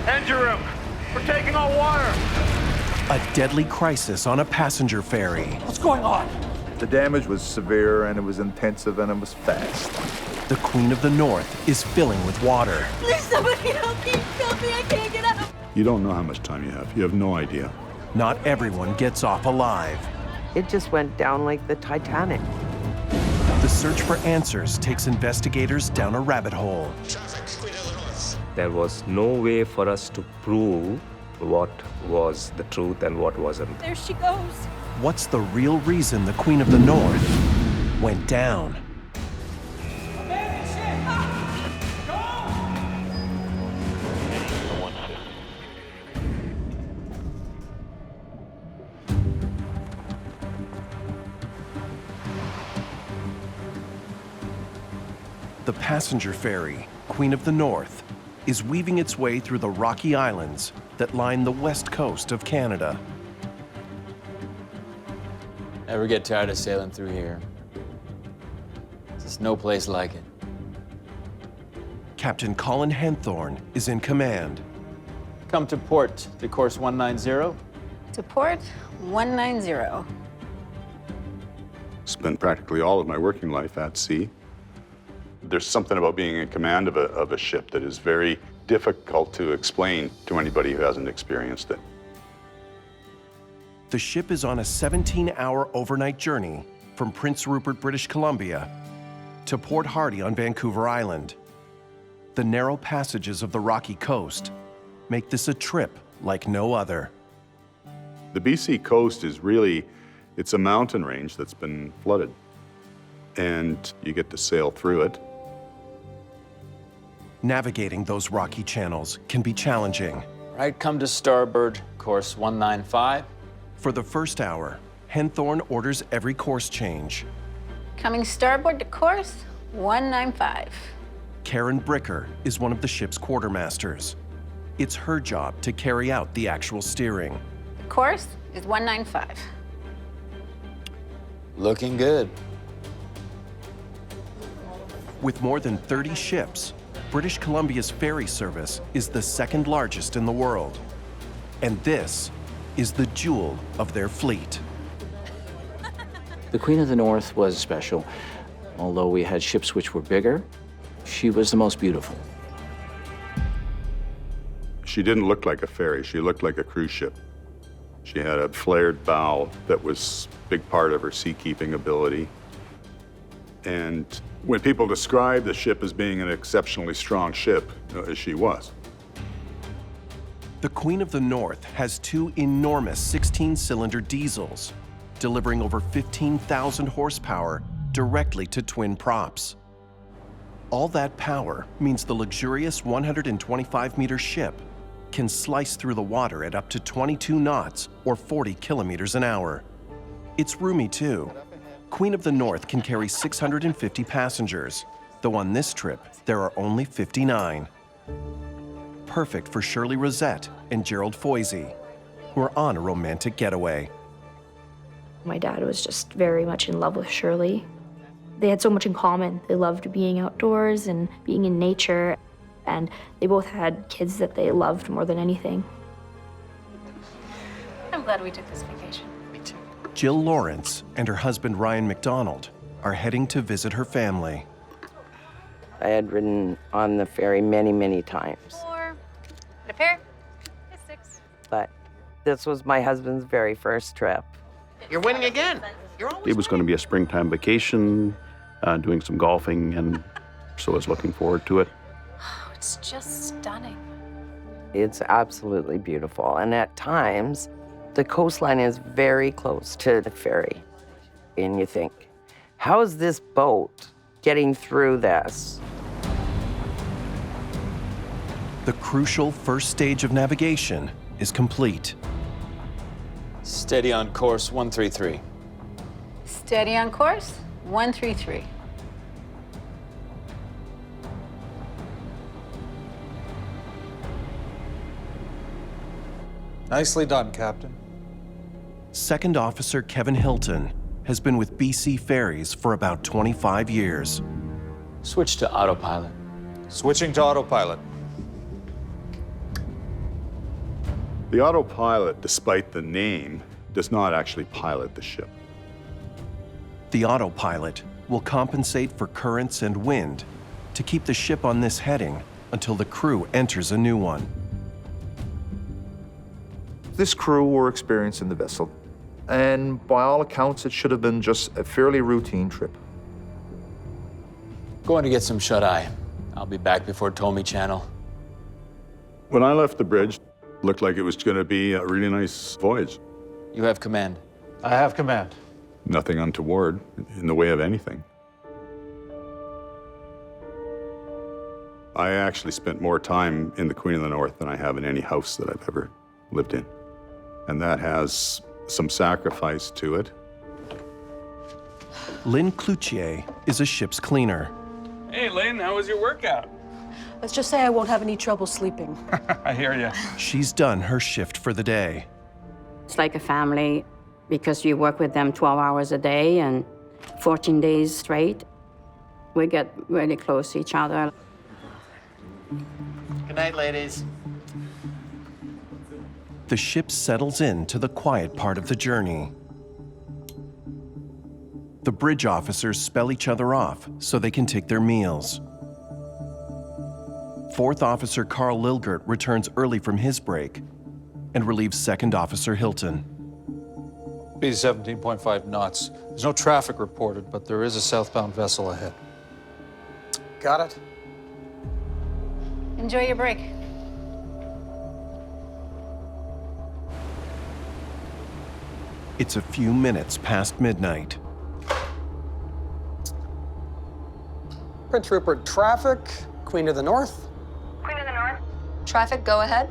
Engine room! We're taking on water! A deadly crisis on a passenger ferry. What's going on? The damage was severe, and it was intensive, and it was fast. The Queen of the North is filling with water. Please, somebody help me! Help me! I can't get out! You don't know how much time you have. You have no idea. Not everyone gets off alive. It just went down like the Titanic. The search for answers takes investigators down a rabbit hole. There was no way for us to prove what was the truth and what wasn't. There she goes. What's the real reason the Queen of the North went down? The passenger ferry, Queen of the North, is weaving its way through the rocky islands that line the west coast of Canada. Ever get tired of sailing through here? There's no place like it. Captain Colin Henthorne is in command. Come to port to course 190. To port 190. Spent practically all of my working life at sea. There's something about being in command of a ship that is very difficult to explain to anybody who hasn't experienced it. The ship is on a 17-hour overnight journey from Prince Rupert, British Columbia, to Port Hardy on Vancouver Island. The narrow passages of the rocky coast make this a trip like no other. The BC coast is really, it's a mountain range that's been flooded, and you get to sail through it. Navigating those rocky channels can be challenging. Right, come to starboard, course 195. For the first hour, Henthorne orders every course change. Coming starboard to course 195. Karen Bricker is one of the ship's quartermasters. It's her job to carry out the actual steering. The course is 195. Looking good. With more than 30 ships, British Columbia's ferry service is the second largest in the world. And this is the jewel of their fleet. The Queen of the North was special. Although we had ships which were bigger, she was the most beautiful. She didn't look like a ferry. She looked like a cruise ship. She had a flared bow that was a big part of her seakeeping ability. And when people describe the ship as being an exceptionally strong ship, as she was. The Queen of the North has two enormous 16-cylinder diesels, delivering over 15,000 horsepower directly to twin props. All that power means the luxurious 125-meter ship can slice through the water at up to 22 knots or 40 kilometers an hour. It's roomy too. Queen of the North can carry 650 passengers, though on this trip, there are only 59. Perfect for Shirley Rosette and Gerald Foisey, who are on a romantic getaway. My dad was just very much in love with Shirley. They had so much in common. They loved being outdoors and being in nature, and they both had kids that they loved more than anything. I'm glad we took this vacation. Jill Lawrence and her husband Ryan McDonald are heading to visit her family. I had ridden on the ferry many, many times. 4, a pair, 6. But this was my husband's very first trip. You're winning again. It was going to be a springtime vacation, doing some golfing, and so I was looking forward to it. Oh, it's just stunning. It's absolutely beautiful. And at times, the coastline is very close to the ferry. And you think, how is this boat getting through this? The crucial first stage of navigation is complete. Steady on course 133. Steady on course 133. Nicely done, Captain. Second Officer Kevin Hilton has been with BC Ferries for about 25 years. Switch to autopilot. Switching to autopilot. The autopilot, despite the name, does not actually pilot the ship. The autopilot will compensate for currents and wind to keep the ship on this heading until the crew enters a new one. This crew were experienced in the vessel, and by all accounts, it should have been just a fairly routine trip. Going to get some shut-eye. I'll be back before Tomi Channel. When I left the bridge, it looked like it was going to be a really nice voyage. You have command. I have command. Nothing untoward in the way of anything. I actually spent more time in the Queen of the North than I have in any house that I've ever lived in. And that has some sacrifice to it. Lynn Cloutier is a ship's cleaner. Hey, Lynn, how was your workout? Let's just say I won't have any trouble sleeping. I hear you. She's done her shift for the day. It's like a family because you work with them 12 hours a day and 14 days straight. We get really close to each other. Good night, ladies. The ship settles into the quiet part of the journey. The bridge officers spell each other off so they can take their meals. Fourth Officer Carl Lilgert returns early from his break and relieves Second Officer Hilton. Speed 17.5 knots. There's no traffic reported, but there is a southbound vessel ahead. Got it? Enjoy your break. It's a few minutes past midnight. Prince Rupert traffic, Queen of the North. Queen of the North. Traffic, go ahead.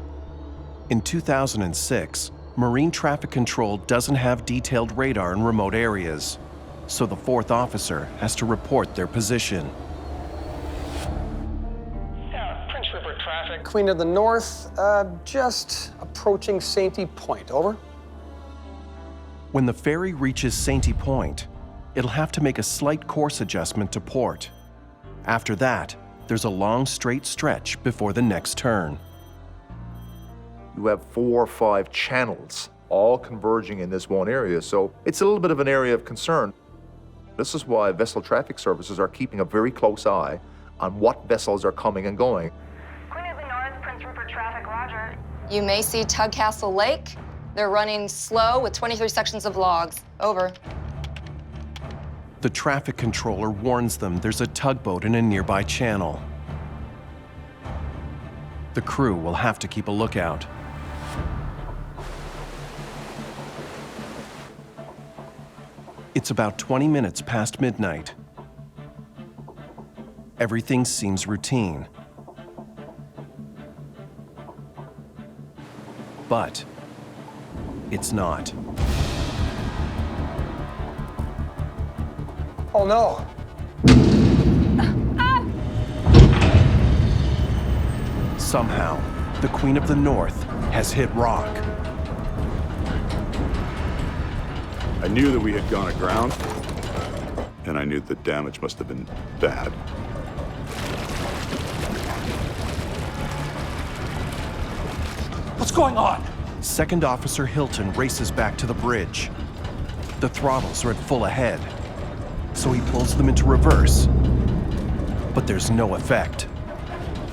In 2006, Marine Traffic Control doesn't have detailed radar in remote areas, so the fourth officer has to report their position. Prince Rupert traffic. Queen of the North, just approaching Sainty Point, over. When the ferry reaches Sainty Point, it'll have to make a slight course adjustment to port. After that, there's a long straight stretch before the next turn. You have 4 or 5 channels all converging in this one area, so it's a little bit of an area of concern. This is why vessel traffic services are keeping a very close eye on what vessels are coming and going. Queen of the North, Prince Rupert traffic, roger. You may see Tugcastle Lake. They're running slow with 23 sections of logs. Over. The traffic controller warns them there's a tugboat in a nearby channel. The crew will have to keep a lookout. It's about 20 minutes past midnight. Everything seems routine. But it's not. Oh no. Somehow, the Queen of the North has hit rock. I knew that we had gone aground, and I knew the damage must have been bad. What's going on? Second Officer Hilton races back to the bridge. The throttles are at full ahead, so he pulls them into reverse. But there's no effect.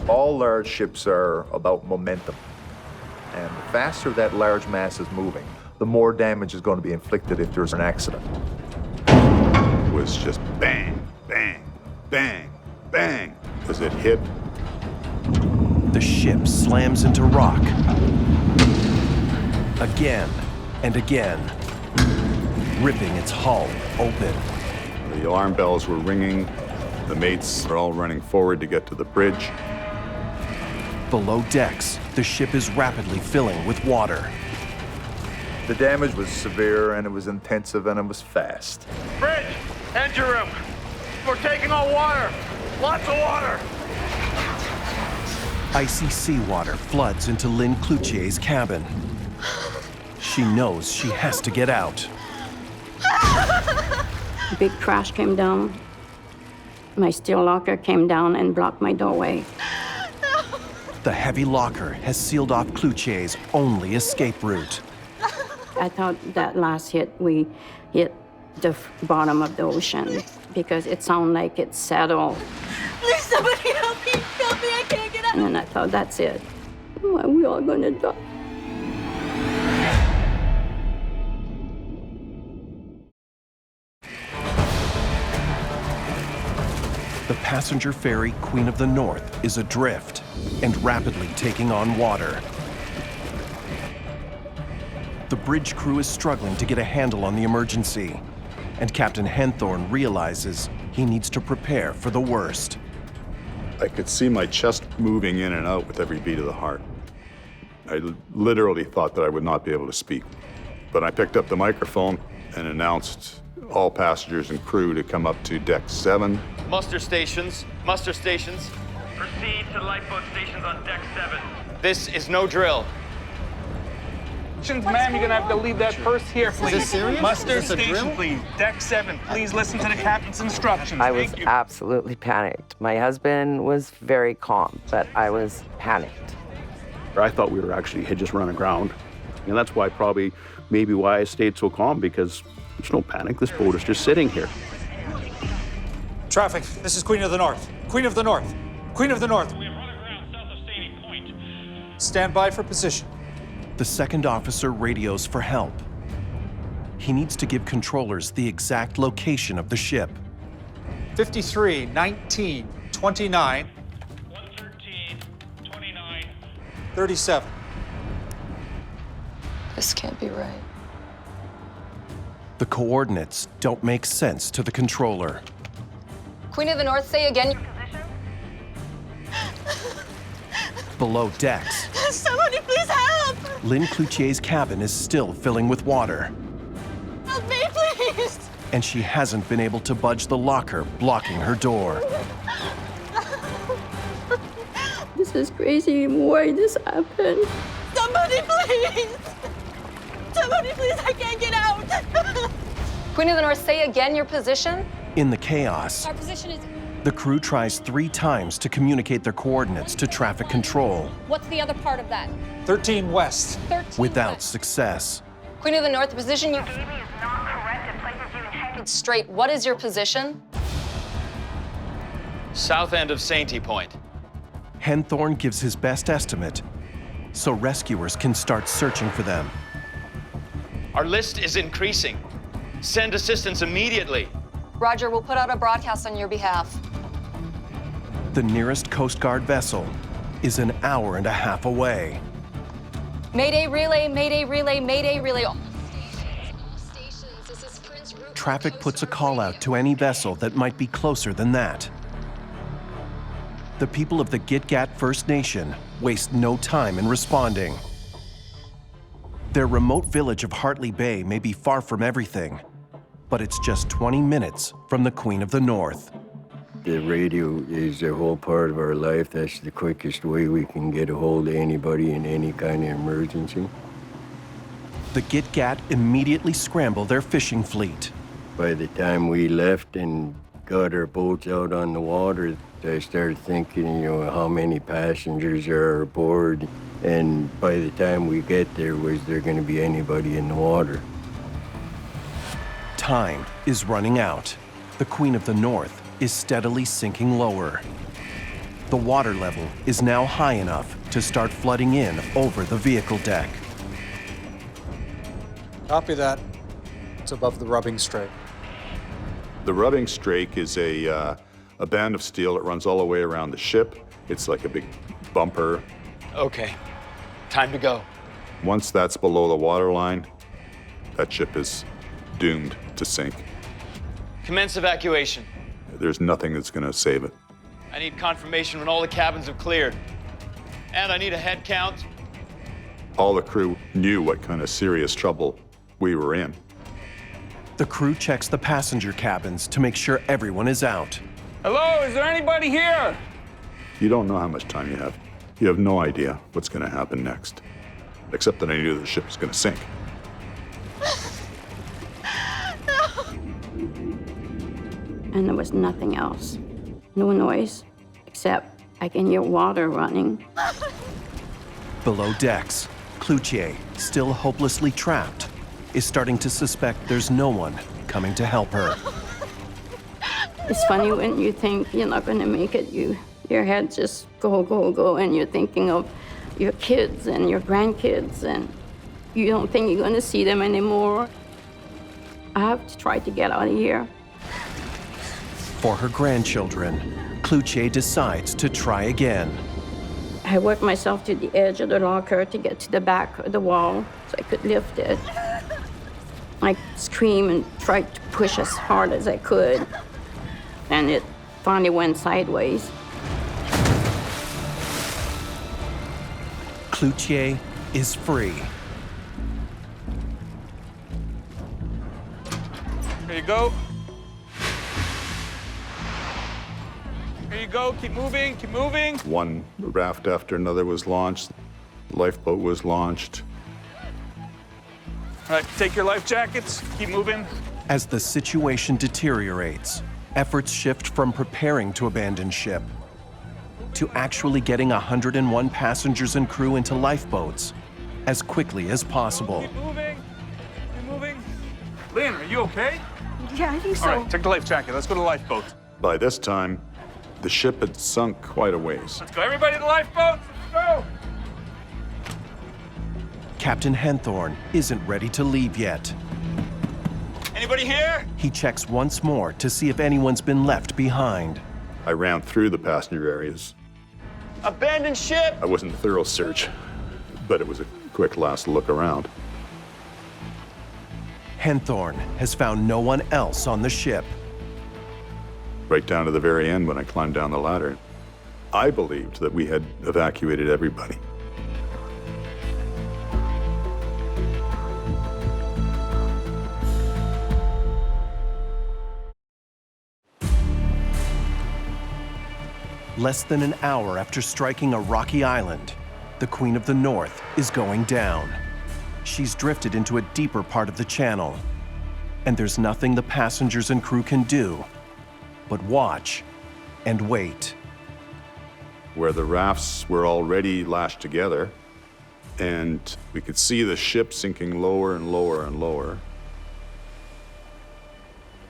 All large ships are about momentum. And the faster that large mass is moving, the more damage is going to be inflicted if there's an accident. It was just bang, bang, bang, bang as it hit. The ship slams into rock. Again and again, ripping its hull open. The alarm bells were ringing. The mates are all running forward to get to the bridge. Below decks, the ship is rapidly filling with water. The damage was severe, and it was intensive, and it was fast. Bridge! Engine room! We're taking on water! Lots of water! Icy seawater floods into Lynn Cloutier's cabin. She knows she has to get out. A big crash came down. My steel locker came down and blocked my doorway. The heavy locker has sealed off Cloutier's only escape route. I thought that last hit, we hit the bottom of the ocean because it sounded like it settled. Please, somebody help me! Help me! I can't get out! And then I thought, that's it. We all gonna die. The passenger ferry Queen of the North is adrift and rapidly taking on water. The bridge crew is struggling to get a handle on the emergency, and Captain Henthorne realizes he needs to prepare for the worst. I could see my chest moving in and out with every beat of the heart. I literally thought that I would not be able to speak. But I picked up the microphone and announced all passengers and crew to come up to deck 7. Muster stations, muster stations. Proceed to lifeboat stations on deck 7. This is no drill. Ma'am, you're gonna have to leave that purse here, please. Is this serious? Muster Is this a station, drill? please. Deck 7. Please listen to the captain's instructions. I was Thank you. absolutely panicked. My husband was very calm, but I was panicked. I thought we had just run aground. And that's why maybe why I stayed so calm, because there's no panic. This boat is just sitting here. Traffic, this is Queen of the North. Queen of the North. Queen of the North. We have run aground south of Sandy Point. Stand by for position. The second officer radios for help. He needs to give controllers the exact location of the ship. 53, 19, 29, 113, 29. 37. This can't be right. The coordinates don't make sense to the controller. Queen of the North, say again your position. Below decks, Somebody please help! Lynn Cloutier's cabin is still filling with water, Help me, please! and she hasn't been able to budge the locker blocking her door. This is crazy. Why this happened? Somebody please! Somebody please, I can't get out! Queen of the North, say again your position. In the chaos, Our position is... the crew tries 3 times to communicate their coordinates to traffic control What's the other part of that? 13 west. 13 without west. success. Queen of the North, the position you gave me is not correct. It places you in headed straight. What is your position? South end of Sandy Point. Henthorne gives his best estimate so rescuers can start searching for them. Our list is increasing. Send assistance immediately. Roger, we'll put out a broadcast on your behalf. The nearest Coast Guard vessel is an hour and a half away. Mayday relay, mayday relay, mayday relay. Traffic puts a call out to any vessel that might be closer than that. The people of the Gitgat First Nation waste no time in responding. Their remote village of Hartley Bay may be far from everything, but it's just 20 minutes from the Queen of the North. The radio is a whole part of our life. That's the quickest way we can get a hold of anybody in any kind of emergency. The Gitgat immediately scramble their fishing fleet. By the time we left and got our boats out on the water, I started thinking, how many passengers are aboard, and by the time we get there, was there going to be anybody in the water? Time is running out. The Queen of the North is steadily sinking lower. The water level is now high enough to start flooding in over the vehicle deck. Copy that. It's above the rubbing strake. The rubbing strake is a band of steel that runs all the way around the ship. It's like a big bumper. Okay, time to go. Once that's below the waterline, that ship is doomed to sink. Commence evacuation. There's nothing that's going to save it. I need confirmation when all the cabins have cleared. And I need a head count. All the crew knew what kind of serious trouble we were in. The crew checks the passenger cabins to make sure everyone is out. Hello, is there anybody here? You don't know how much time you have. You have no idea what's going to happen next, except that I knew the ship was going to sink. And there was nothing else. No noise, except I can hear water running. Below decks, Cloutier, still hopelessly trapped, is starting to suspect there's no one coming to help her. It's funny when you think you're not going to make it, your head just go, and you're thinking of your kids and your grandkids, and you don't think you're going to see them anymore. I have to try to get out of here. For her grandchildren, Cloutier decides to try again. I worked myself to the edge of the locker to get to the back of the wall so I could lift it. I screamed and tried to push as hard as I could, and it finally went sideways. Cloutier is free. There you go. There you go. Keep moving. Keep moving. One raft after another was launched. Lifeboat was launched. All right, take your life jackets. Keep moving. As the situation deteriorates, efforts shift from preparing to abandon ship to actually getting 101 passengers and crew into lifeboats as quickly as possible. Keep moving. Keep moving. Lynn, are you okay? Yeah, I think so. All right, take the life jacket. Let's go to the lifeboat. By this time, the ship had sunk quite a ways. Let's go. Everybody to the lifeboats. Let's go. Captain Henthorne isn't ready to leave yet. Anybody here? He checks once more to see if anyone's been left behind. I ran through the passenger areas. Abandoned ship. I wasn't a thorough search, but it was a quick last look around. Henthorne has found no one else on the ship. Right down to the very end when I climbed down the ladder. I believed that we had evacuated everybody. Less than an hour after striking a rocky island, the Queen of the North is going down. She's drifted into a deeper part of the channel, and there's nothing the passengers and crew can do but watch and wait. Where the rafts were already lashed together, and we could see the ship sinking lower and lower and lower.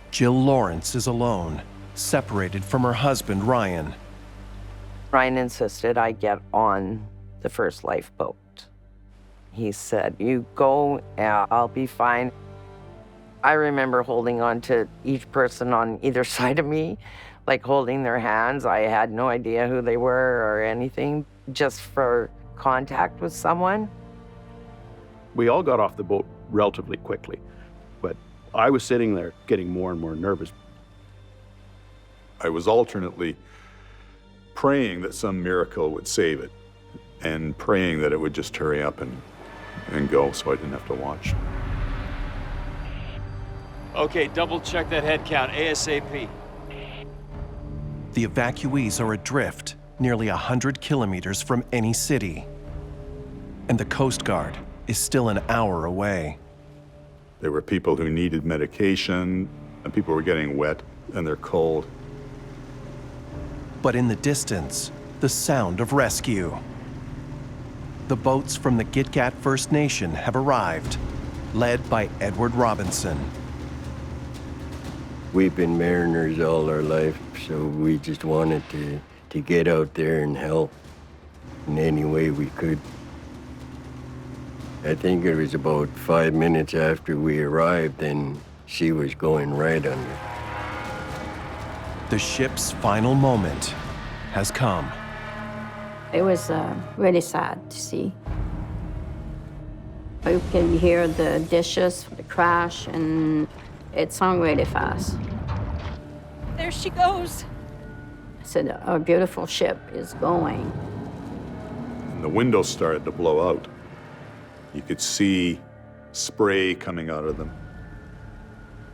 Jill Lawrence is alone, separated from her husband, Ryan. Ryan insisted I get on the first lifeboat. He said, "You go, I'll be fine." I remember holding on to each person on either side of me, like holding their hands. I had no idea who they were or anything, just for contact with someone. We all got off the boat relatively quickly, but I was sitting there getting more and more nervous. I was alternately praying that some miracle would save it and praying that it would just hurry up and go so I didn't have to watch. Okay, double check that head count ASAP. The evacuees are adrift nearly 100 kilometers from any city, and the Coast Guard is still an hour away. There were people who needed medication, and people were getting wet, and they're cold. But in the distance, the sound of rescue. The boats from the Gitgat First Nation have arrived, led by Edward Robinson. We've been mariners all our life, so we just wanted to get out there and help in any way we could. I think it was about 5 minutes after we arrived, and she was going right under. The ship's final moment has come. It was really sad to see. You can hear the dishes, the crash, and it sounded really fast. There she goes. I said, our beautiful ship is going. And the windows started to blow out. You could see spray coming out of them.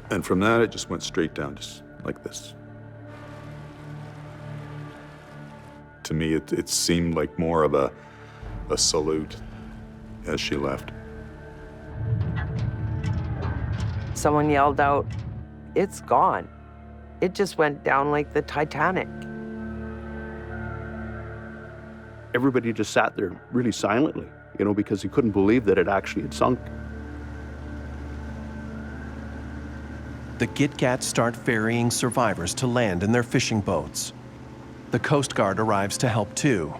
And from that, it just went straight down, just like this. To me, it seemed like more of a salute as she left. Someone yelled out, "It's gone." It just went down like the Titanic. Everybody just sat there really silently, you know, because he couldn't believe that it actually had sunk. The Git-Gat start ferrying survivors to land in their fishing boats. The Coast Guard arrives to help too,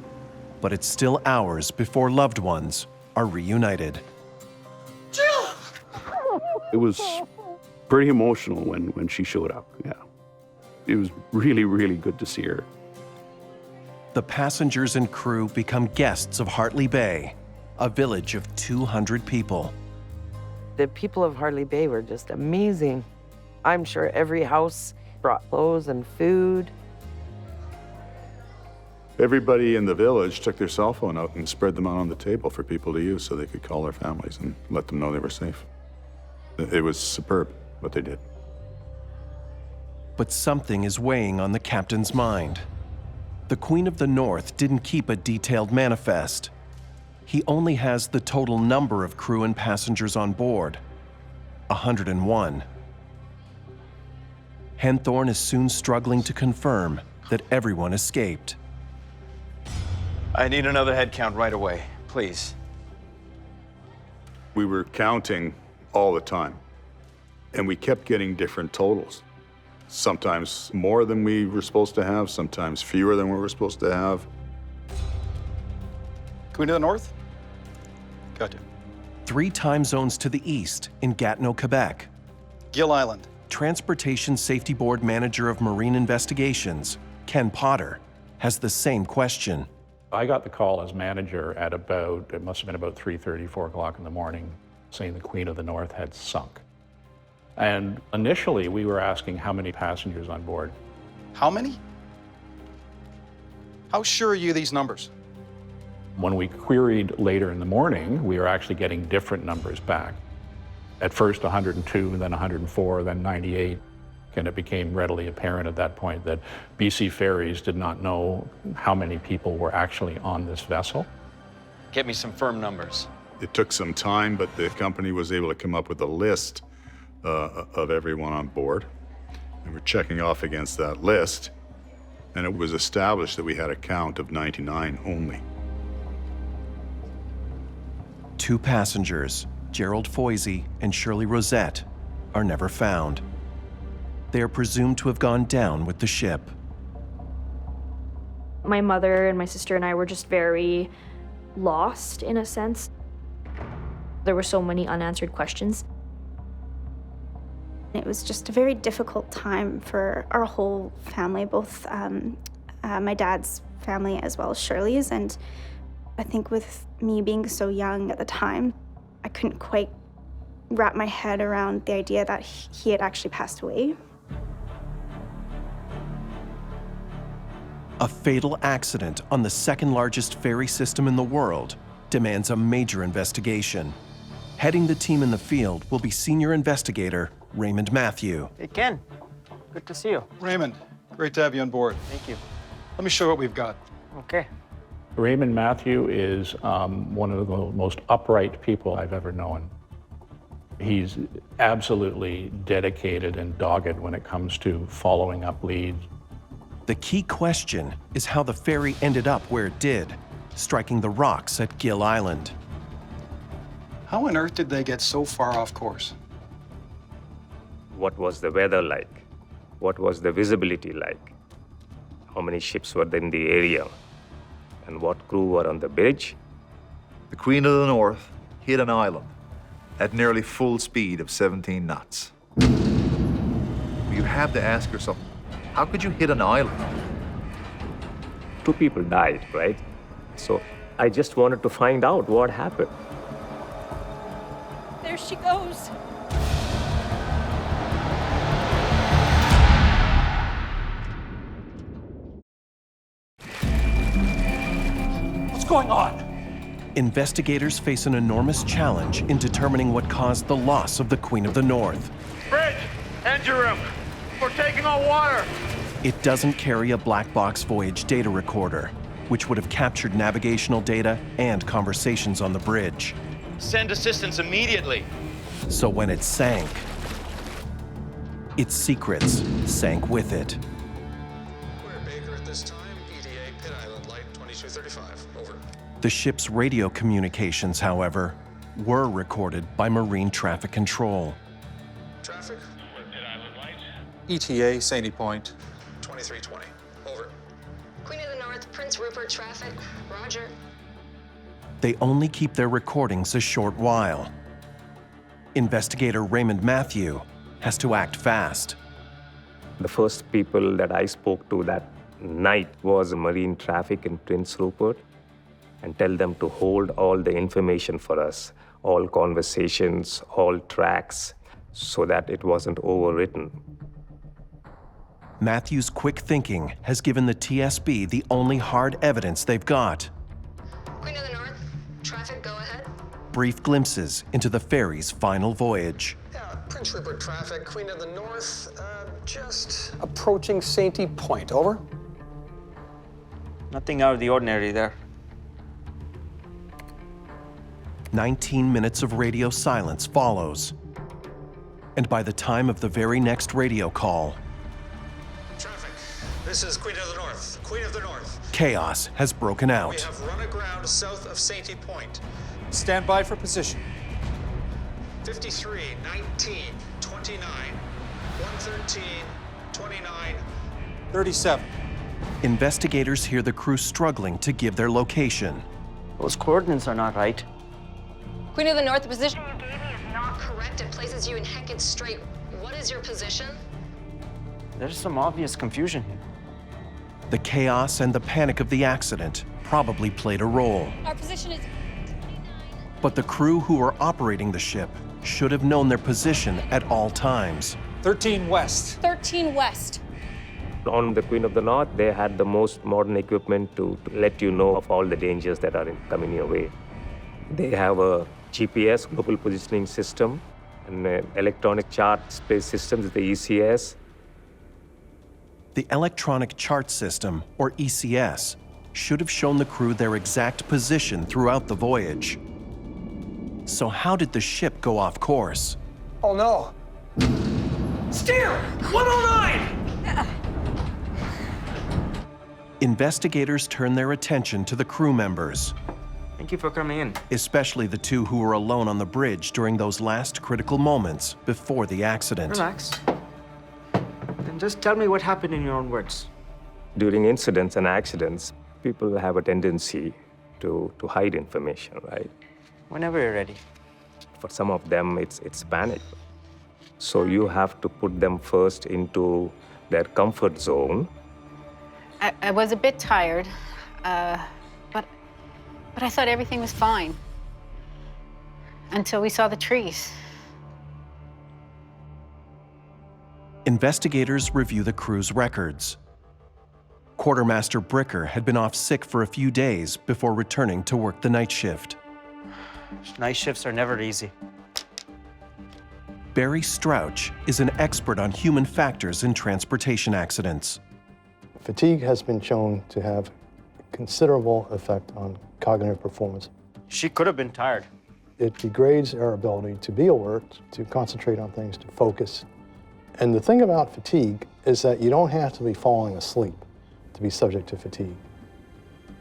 but it's still hours before loved ones are reunited. It was pretty emotional when she showed up, yeah. It was really, really good to see her. The passengers and crew become guests of Hartley Bay, a village of 200 people. The people of Hartley Bay were just amazing. I'm sure every house brought clothes and food. Everybody in the village took their cell phone out and spread them out on the table for people to use so they could call their families and let them know they were safe. It was superb what they did. But something is weighing on the captain's mind. The Queen of the North didn't keep a detailed manifest. He only has the total number of crew and passengers on board, 101. Henthorne is soon struggling to confirm that everyone escaped. I need another head count right away, please. We were counting all the time, and we kept getting different totals. Sometimes more than we were supposed to have, sometimes fewer than we were supposed to have. Queen of the North? Gotcha. 3 time zones to the east in Gatineau, Quebec. Gill Island. Transportation Safety Board Manager of Marine Investigations, Ken Potter, has the same question. I got the call as manager at about, it must have been about 3:30, 4 o'clock in the morning, saying the Queen of the North had sunk. And initially, we were asking how many passengers on board. How many? How sure are you of these numbers? When we queried later in the morning, we were actually getting different numbers back. At first 102, then 104, then 98. And it became readily apparent at that point that BC Ferries did not know how many people were actually on this vessel. Get me some firm numbers. It took some time, but the company was able to come up with a list of everyone on board. And we're checking off against that list, and it was established that we had a count of 99 only. 2 passengers, Gerald Foisey and Shirley Rosette, are never found. They are presumed to have gone down with the ship. My mother and my sister and I were just very lost in a sense. There were so many unanswered questions. It was just a very difficult time for our whole family, both my dad's family as well as Shirley's. And I think with me being so young at the time, I couldn't quite wrap my head around the idea that he had actually passed away. A fatal accident on the second largest ferry system in the world demands a major investigation. Heading the team in the field will be senior investigator Raymond Matthew. Hey, Ken. Good to see you. Raymond, great to have you on board. Thank you. Let me show you what we've got. Okay. Raymond Matthew is one of the most upright people I've ever known. He's absolutely dedicated and dogged when it comes to following up leads. The key question is how the ferry ended up where it did, striking the rocks at Gill Island. How on earth did they get so far off course? What was the weather like? What was the visibility like? How many ships were in the area? And what crew were on the bridge? The Queen of the North hit an island at nearly full speed of 17 knots. You have to ask yourself, how could you hit an island? 2 people died, right? So I just wanted to find out what happened. There she goes. What's going on? Investigators face an enormous challenge in determining what caused the loss of the Queen of the North. Bridge! Engine room! We're taking on water! It doesn't carry a black box voyage data recorder, which would have captured navigational data and conversations on the bridge. Send assistance immediately. So when it sank, its secrets sank with it. Baker at this time, ETA Pit Island Light 2235. Over. The ship's radio communications, however, were recorded by Marine Traffic Control. Traffic? At Island Light. ETA, Sandy Point. 2320. Over. Queen of the North, Prince Rupert traffic. Roger. They only keep their recordings a short while. Investigator Raymond Matthew has to act fast. The first people that I spoke to that night was Marine Traffic in Prince Rupert, and tell them to hold all the information for us, all conversations, all tracks, so that it wasn't overwritten. Matthew's quick thinking has given the TSB the only hard evidence they've got. Queen of the North, traffic, go ahead. Brief glimpses into the ferry's final voyage. Yeah, Prince Rupert traffic, Queen of the North, just approaching Sainty Point. Over. Nothing out of the ordinary there. 19 minutes of radio silence follows. And by the time of the very next radio call, Traffic. This is Queen of the North. Queen of the North. chaos has broken We out. have run aground south of Sainty Point. Stand by for position. 53, 19, 29, 113, 29, 37. Investigators hear the crew struggling to give their location. Those coordinates are not right. Queen of the North, the position you gave me is not correct. It places you in Hecate Strait. What is your position? There's some obvious confusion here. The chaos and the panic of the accident probably played a role. Our position is... But the crew who were operating the ship should have known their position at all times. 13 west. 13 west. On the Queen of the North, they had the most modern equipment to let you know of all the dangers that are coming your way. They have a GPS, global positioning system, and electronic chart space systems, the ECS. The Electronic Chart System, or ECS, should have shown the crew their exact position throughout the voyage. So how did the ship go off course? Oh no. Steer! 109! Investigators turn their attention to the crew members, Thank you for coming in. especially the two who were alone on the bridge during those last critical moments before the accident. Relax. Then just tell me what happened in your own words. During incidents and accidents, people have a tendency to hide information, right? Whenever you're ready. For some of them, it's panic. So you have to put them first into their comfort zone. I was a bit tired, but I thought everything was fine until we saw the trees. Investigators review the crew's records. Quartermaster Bricker had been off sick for a few days before returning to work the night shift. Night shifts are never easy. Barry Strouch is an expert on human factors in transportation accidents. Fatigue has been shown to have considerable effect on cognitive performance. She could have been tired. It degrades our ability to be alert, to concentrate on things, to focus. And the thing about fatigue is that you don't have to be falling asleep to be subject to fatigue.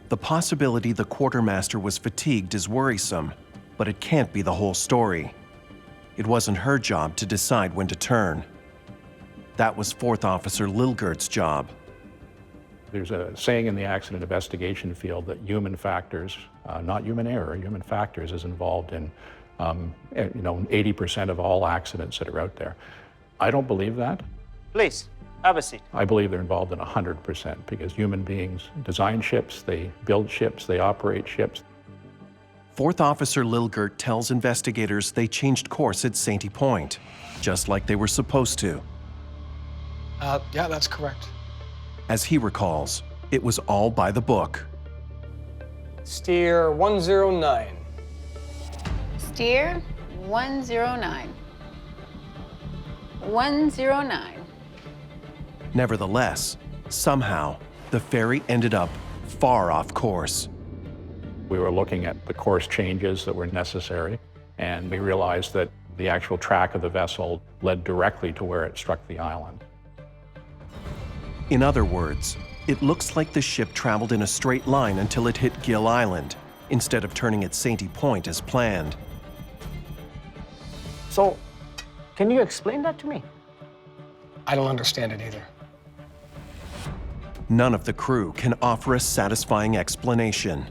The possibility the quartermaster was fatigued is worrisome, but it can't be the whole story. It wasn't her job to decide when to turn. That was 4th Officer Lilgert's job. There's a saying in the accident investigation field that human factors, not human error, human factors is involved in 80% of all accidents that are out there. I don't believe that. Please, have a seat. I believe they're involved in 100% because human beings design ships, they build ships, they operate ships. 4th Officer Lilgert tells investigators they changed course at Sainty Point, just like they were supposed to. Yeah, that's correct. As he recalls, it was all by the book. Steer 109. Steer 109. 109. Nevertheless, somehow, the ferry ended up far off course. We were looking at the course changes that were necessary, and we realized that the actual track of the vessel led directly to where it struck the island. In other words, it looks like the ship traveled in a straight line until it hit Gill Island, instead of turning at Sainty Point as planned. So, can you explain that to me? I don't understand it either. None of the crew can offer a satisfying explanation.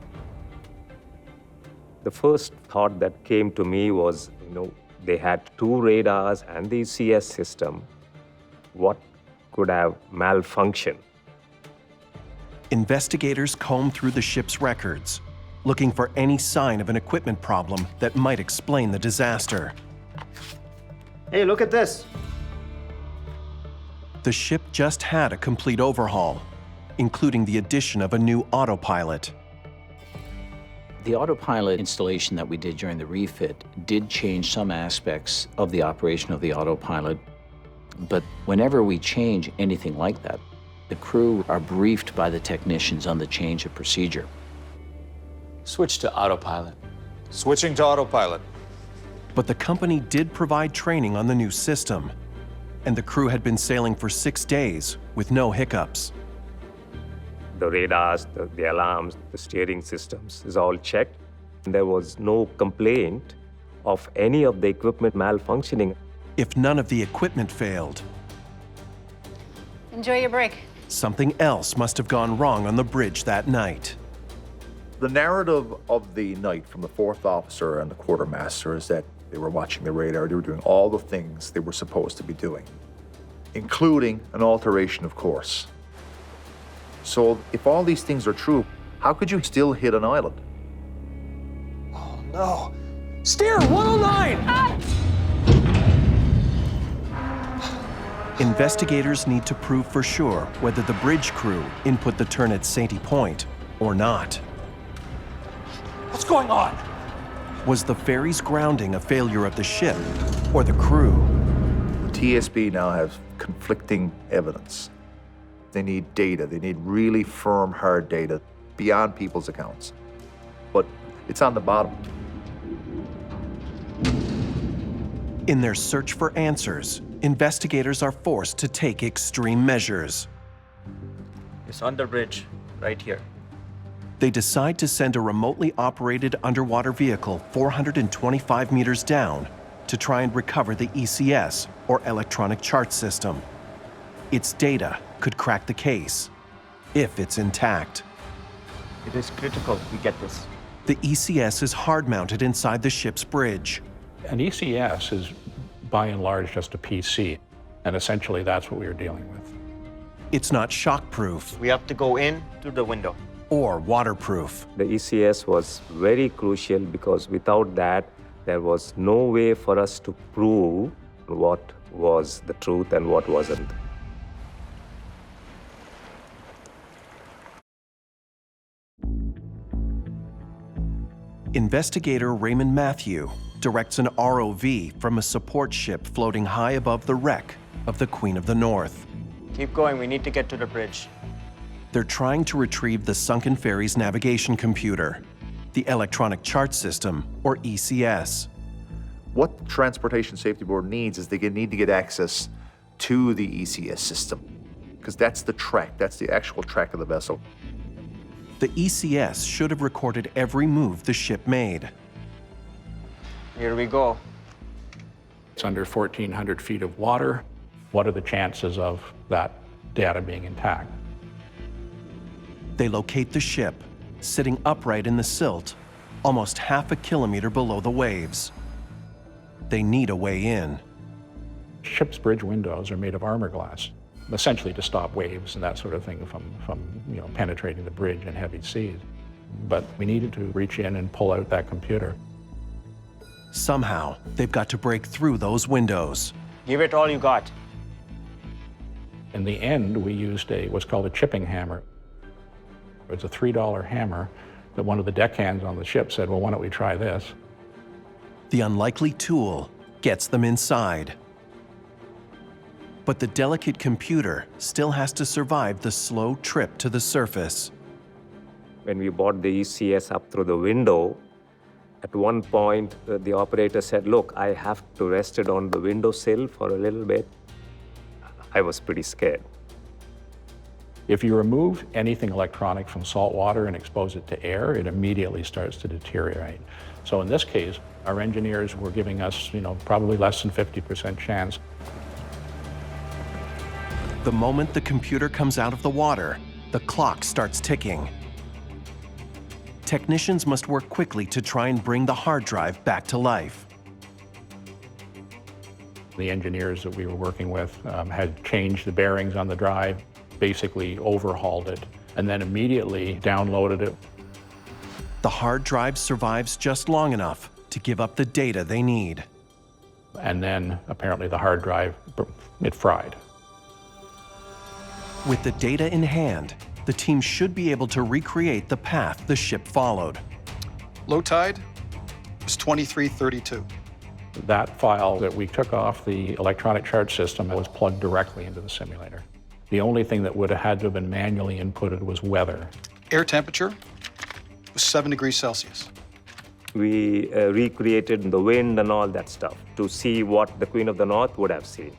The first thought that came to me was, they had 2 radars and the ECS system. What could have malfunctioned? Investigators comb through the ship's records, looking for any sign of an equipment problem that might explain the disaster. Hey, look at this. The ship just had a complete overhaul, including the addition of a new autopilot. The autopilot installation that we did during the refit did change some aspects of the operation of the autopilot. But whenever we change anything like that, the crew are briefed by the technicians on the change of procedure. Switch to autopilot. Switching to autopilot. But the company did provide training on the new system, and the crew had been sailing for 6 days with no hiccups. The radars, the alarms, the steering systems is all checked. There was no complaint of any of the equipment malfunctioning. If none of the equipment failed, Enjoy your break. something else must have gone wrong on the bridge that night. The narrative of the night from the 4th officer and the quartermaster is that they were watching the radar, they were doing all the things they were supposed to be doing, including an alteration of course. So if all these things are true, how could you still hit an island? Oh, no. Steer 109! Investigators need to prove for sure whether the bridge crew input the turn at Sainty Point or not. What's going on? Was the ferry's grounding a failure of the ship or the crew? The TSB now has conflicting evidence. They need data. They need really firm, hard data beyond people's accounts. But it's on the bottom. In their search for answers, investigators are forced to take extreme measures. It's on the bridge, right here. They decide to send a remotely operated underwater vehicle 425 meters down to try and recover the ECS, or electronic chart system. Its data could crack the case, if it's intact. It is critical we get this. The ECS is hard-mounted inside the ship's bridge. An ECS is, by and large, just a PC, and essentially that's what we were dealing with. It's not shockproof. We have to go in through the window. Or waterproof. The ECS was very crucial because without that, there was no way for us to prove what was the truth and what wasn't. Investigator Raymond Matthew directs an ROV from a support ship floating high above the wreck of the Queen of the North. Keep going, we need to get to the bridge. They're trying to retrieve the sunken ferry's navigation computer, the electronic chart system, or ECS. What the Transportation Safety Board needs is they need to get access to the ECS system, because that's the track, that's the actual track of the vessel. The ECS should have recorded every move the ship made. Here we go. It's under 1,400 feet of water. What are the chances of that data being intact? They locate the ship, sitting upright in the silt, almost half a kilometer below the waves. They need a way in. Ship's bridge windows are made of armor glass, essentially to stop waves and that sort of thing from penetrating the bridge in heavy seas. But we needed to reach in and pull out that computer. Somehow, they've got to break through those windows. Give it all you got. In the end, we used what's called a chipping hammer. It's a $3 hammer that one of the deckhands on the ship said, well, why don't we try this? The unlikely tool gets them inside. But the delicate computer still has to survive the slow trip to the surface. When we brought the ECS up through the window, at one point, the operator said, look, I have to rest it on the windowsill for a little bit. I was pretty scared. If you remove anything electronic from salt water and expose it to air, it immediately starts to deteriorate. So in this case, our engineers were giving us, probably less than 50% chance. The moment the computer comes out of the water, the clock starts ticking. Technicians must work quickly to try and bring the hard drive back to life. The engineers that we were working with had changed the bearings on the drive, basically overhauled it, and then immediately downloaded it. The hard drive survives just long enough to give up the data they need. And then apparently the hard drive, it fried. With the data in hand, the team should be able to recreate the path the ship followed. Low tide was 2332. That file that we took off the electronic chart system was plugged directly into the simulator. The only thing that would have had to have been manually inputted was weather. Air temperature was 7 degrees Celsius. We recreated the wind and all that stuff to see what the Queen of the North would have seen.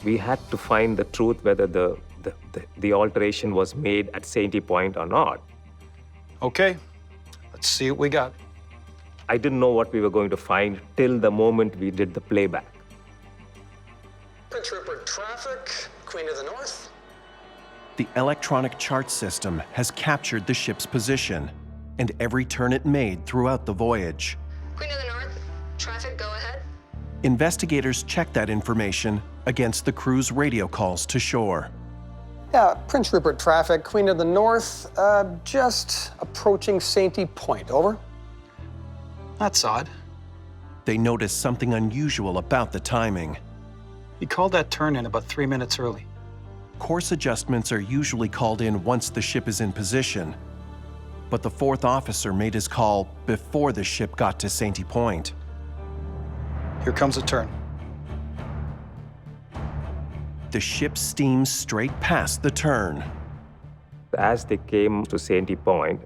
We had to find the truth whether the alteration was made at Sainty Point or not. Okay, let's see what we got. I didn't know what we were going to find till the moment we did the playback. Prince Rupert traffic, Queen of the North. The electronic chart system has captured the ship's position and every turn it made throughout the voyage. Queen of the North, traffic, go ahead. Investigators check that information against the crew's radio calls to shore. Yeah, Prince Rupert traffic, Queen of the North, just approaching Sainty Point, over. That's odd. They notice something unusual about the timing. He called that turn in about 3 minutes early. Course adjustments are usually called in once the ship is in position, but the fourth officer made his call before the ship got to Sainty Point. Here comes a turn. The ship steams straight past the turn. As they came to Sainty Point,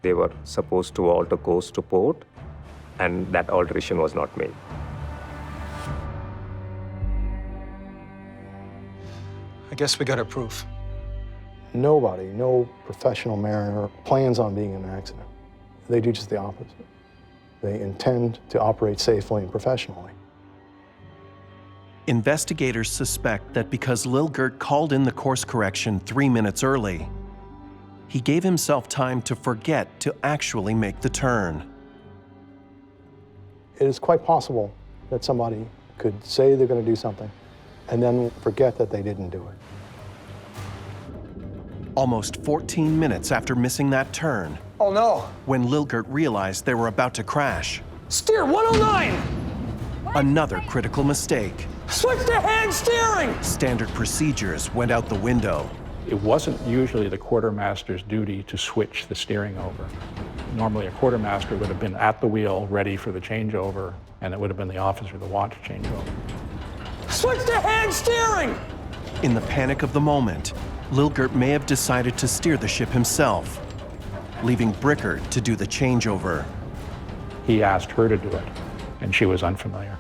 they were supposed to alter course to port, and that alteration was not made. I guess we got our proof. Nobody, no professional mariner plans on being in an accident. They do just the opposite. They intend to operate safely and professionally. Investigators suspect that because Lilgert called in the course correction 3 minutes early, he gave himself time to forget to actually make the turn. It is quite possible that somebody could say they're going to do something and then forget that they didn't do it. Almost 14 minutes after missing that turn, Oh no! when Lilgert realized they were about to crash, Steer 109! another critical mistake. Switch to hand steering! Standard procedures went out the window. It wasn't usually the quartermaster's duty to switch the steering over. Normally a quartermaster would have been at the wheel ready for the changeover, and it would have been the officer to watch changeover. Switch to hand steering! In the panic of the moment, Lilgert may have decided to steer the ship himself, leaving Brickert to do the changeover. He asked her to do it, and she was unfamiliar.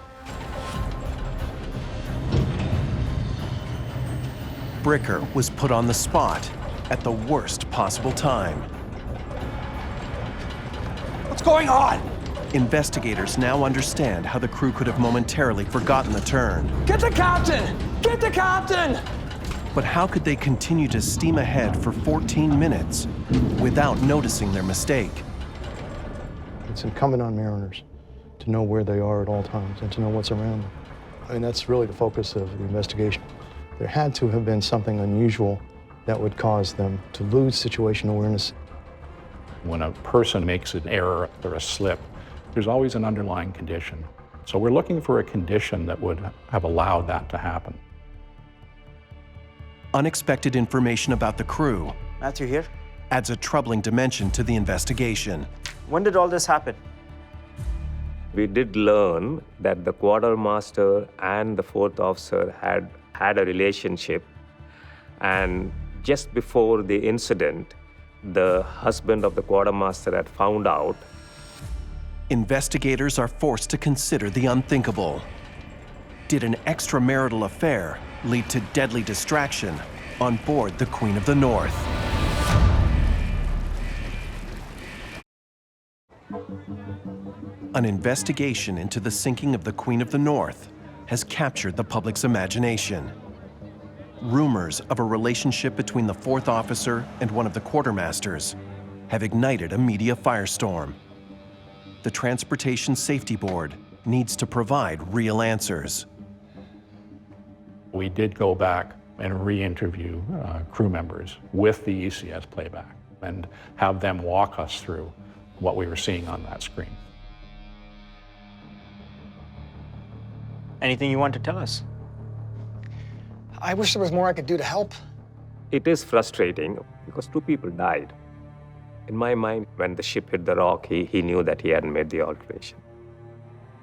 Bricker was put on the spot at the worst possible time. What's going on? Investigators now understand how the crew could have momentarily forgotten the turn. Get the captain! Get the captain! But how could they continue to steam ahead for 14 minutes without noticing their mistake? It's incumbent on mariners to know where they are at all times and to know what's around them. I mean, that's really the focus of the investigation. There had to have been something unusual that would cause them to lose situational awareness. When a person makes an error or a slip, there's always an underlying condition. So we're looking for a condition that would have allowed that to happen. Unexpected information about the crew Matthew here. adds a troubling dimension to the investigation. When did all this happen? We did learn that the quartermaster and the fourth officer had a relationship, and just before the incident, the husband of the quartermaster had found out. Investigators are forced to consider the unthinkable. Did an extramarital affair lead to deadly distraction on board the Queen of the North. An investigation into the sinking of the Queen of the North has captured the public's imagination. Rumors of a relationship between the fourth officer and one of the quartermasters have ignited a media firestorm. The Transportation Safety Board needs to provide real answers. We did go back and re-interview crew members with the ECS playback and have them walk us through what we were seeing on that screen. Anything you want to tell us? I wish there was more I could do to help. It is frustrating because 2 people died. In my mind, when the ship hit the rock, he knew that he hadn't made the alteration.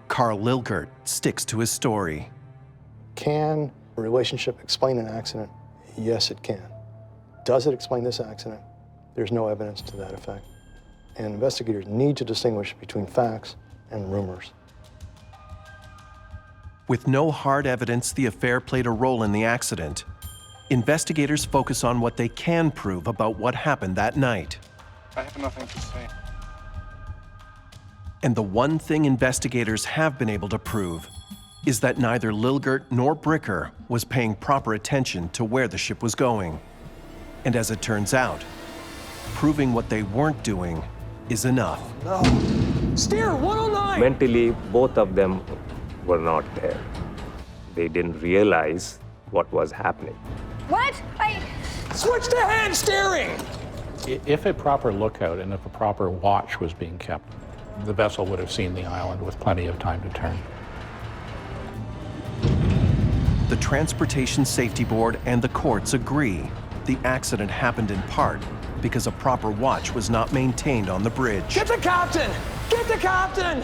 Carl Lilgert sticks to his story. Can a relationship explain an accident? Yes, it can. Does it explain this accident? There's no evidence to that effect. And investigators need to distinguish between facts and rumors. With no hard evidence the affair played a role in the accident, investigators focus on what they can prove about what happened that night. I have nothing to say. And the one thing investigators have been able to prove is that neither Lilgert nor Bricker was paying proper attention to where the ship was going. And as it turns out, proving what they weren't doing is enough. No. Steer 109! Mentally, both of them were not there. They didn't realize what was happening. What? Switch to hand steering! If a proper lookout and if a proper watch was being kept, the vessel would have seen the island with plenty of time to turn. The Transportation Safety Board and the courts agree the accident happened in part because a proper watch was not maintained on the bridge. Get the captain! Get the captain!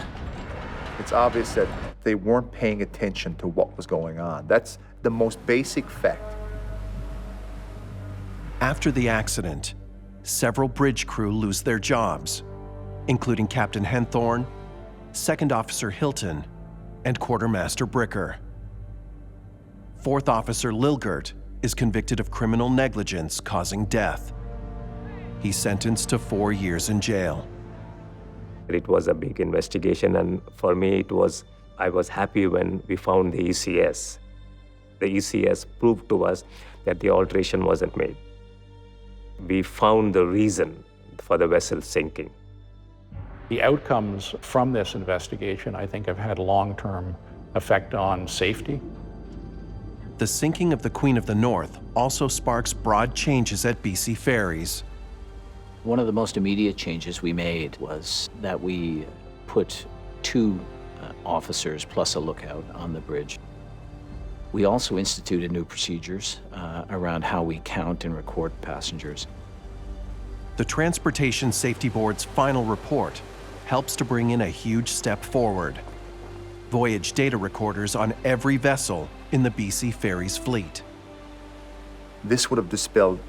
It's obvious that they weren't paying attention to what was going on. That's the most basic fact. After the accident, several bridge crew lose their jobs, including Captain Henthorne, Second Officer Hilton, and Quartermaster Bricker. Fourth Officer Lilgert is convicted of criminal negligence causing death. He's sentenced to 4 years in jail. It was a big investigation, and for me, I was happy when we found the ECS. The ECS proved to us that the alteration wasn't made. We found the reason for the vessel sinking. The outcomes from this investigation, I think, have had a long-term effect on safety. The sinking of the Queen of the North also sparks broad changes at BC Ferries. One of the most immediate changes we made was that we put 2 officers plus a lookout on the bridge. We also instituted new procedures around how we count and record passengers. The Transportation Safety Board's final report helps to bring in a huge step forward. Voyage data recorders on every vessel in the BC Ferries fleet. This would have dispelled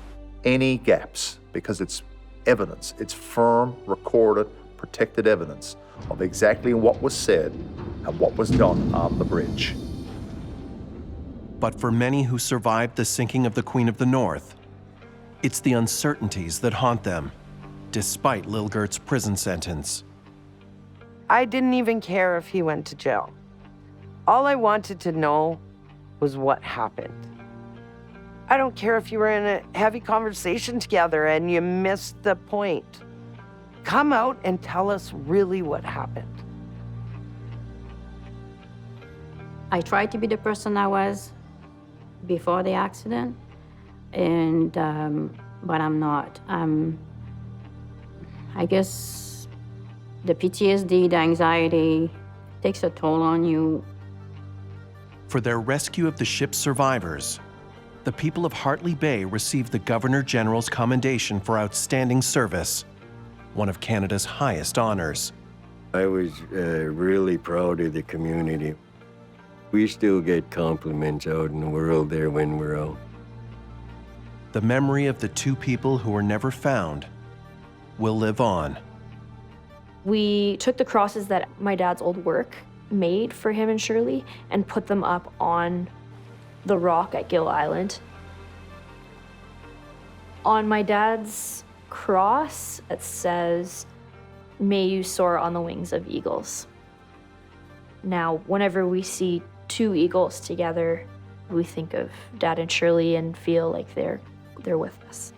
any gaps because it's evidence. It's firm, recorded, protected evidence of exactly what was said and what was done on the bridge. But for many who survived the sinking of the Queen of the North, it's the uncertainties that haunt them, despite Lilgert's prison sentence. I didn't even care if he went to jail. All I wanted to know was what happened. I don't care if you were in a heavy conversation together and you missed the point. Come out and tell us really what happened. I tried to be the person I was before the accident, and but I'm not. I guess the PTSD, the anxiety takes a toll on you. For their rescue of the ship's survivors, the people of Hartley Bay received the Governor General's Commendation for Outstanding Service, one of Canada's highest honors. I was really proud of the community. We still get compliments out in the world there when we're out. The memory of the 2 people who were never found will live on. We took the crosses that my dad's old work made for him and Shirley and put them up on the rock at Gill Island. On my dad's cross, it says, "May you soar on the wings of eagles." Now, whenever we see two eagles together, we think of Dad and Shirley and feel like they're with us.